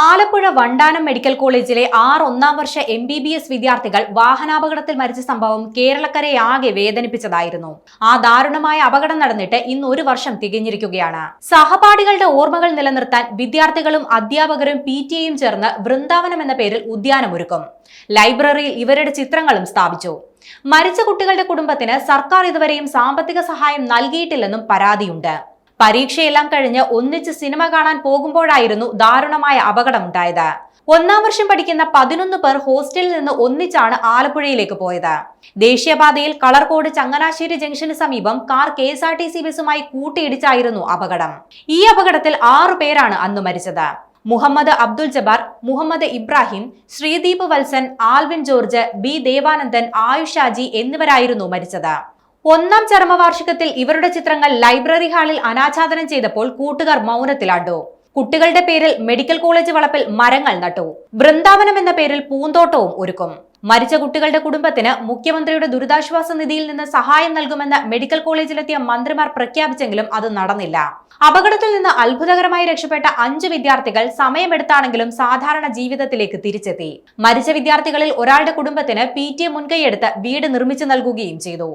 Alappuzha Vandanam medical കോളേജിലെ 6 ഒന്നാം വർഷ MBBS വിദ്യാർത്ഥികൾ വാഹനാപകടത്തിൽ മരിച്ച സംഭവം കേരളക്കരയാകെ വേദനിപ്പിച്ചതായിരുന്നു. ആ ദാരുണമായ അപകടം നടന്നിട്ട് ഇന്ന് 1 വർഷം തികഞ്ഞിരിക്കുകയാണ്. സഹപാഠികളുടെ ഓർമ്മകൾ നിലനിർത്താൻ വിദ്യാർത്ഥികളും അധ്യാപകരും PTA-യും ചേർന്ന് വൃന്ദാവനം എന്ന പേരിൽ ഉദ്യാനമൊരുക്കും. ലൈബ്രറിയിൽ ഇവരുടെ ചിത്രങ്ങളും സ്ഥാപിച്ചു. മരിച്ച കുട്ടികളുടെ കുടുംബത്തിന് സർക്കാർ ഇതുവരെയും സാമ്പത്തിക സഹായം നൽകിയിട്ടില്ലെന്നും പരാതിയുണ്ട്. പരീക്ഷയെല്ലാം കഴിഞ്ഞ് ഒന്നിച്ച് സിനിമ കാണാൻ പോകുമ്പോഴായിരുന്നു ദാരുണമായ അപകടമുണ്ടായത്. 1-ാം വർഷം പഠിക്കുന്ന 11 പേർ ഹോസ്റ്റലിൽ നിന്ന് ഒന്നിച്ചാണ് ആലപ്പുഴയിലേക്ക് പോയത്. ദേശീയപാതയിൽ കളർകോട് ചങ്ങനാശ്ശേരി ജംഗ്ഷന് സമീപം കാർ KSRTC ബസുമായി കൂട്ടിയിടിച്ചായിരുന്നു അപകടം. ഈ അപകടത്തിൽ 6 പേരാണ് അന്ന് മരിച്ചത്. മുഹമ്മദ് അബ്ദുൽ ജബ്ബാർ, മുഹമ്മദ് ഇബ്രാഹിം, ശ്രീദീപ് വത്സൻ, ആൽവിൻ ജോർജ്, B ദേവാനന്ദൻ, ആയുഷ് ഷാജി എന്നിവരായിരുന്നു മരിച്ചത്. 1-ാം ചരമവാർഷികത്തിൽ ഇവരുടെ ചിത്രങ്ങൾ ലൈബ്രറി ഹാളിൽ അനാച്ഛാദനം ചെയ്തപ്പോൾ കൂട്ടുകാർ മൗനത്തിലാണ്ടു. കുട്ടികളുടെ പേരിൽ മെഡിക്കൽ കോളേജ് വളപ്പിൽ മരങ്ങൾ നട്ടു. വൃന്ദാവനം എന്ന പേരിൽ പൂന്തോട്ടവും ഒരുക്കും. മരിച്ച കുട്ടികളുടെ കുടുംബത്തിന് മുഖ്യമന്ത്രിയുടെ ദുരിതാശ്വാസ നിധിയിൽ നിന്ന് സഹായം നൽകുമെന്ന് മെഡിക്കൽ കോളേജിലെത്തിയ മന്ത്രിമാർ പ്രഖ്യാപിച്ചെങ്കിലും അത് നടന്നില്ല. അപകടത്തിൽ നിന്ന് അത്ഭുതകരമായി രക്ഷപ്പെട്ട 5 വിദ്യാർത്ഥികൾ സമയമെടുത്താണെങ്കിലും സാധാരണ ജീവിതത്തിലേക്ക് തിരിച്ചെത്തി. മരിച്ച വിദ്യാർത്ഥികളിൽ ഒരാളുടെ കുടുംബത്തിന് PTA മുൻകൈയെടുത്ത് വീട് നിർമ്മിച്ചു നൽകുകയും ചെയ്തു.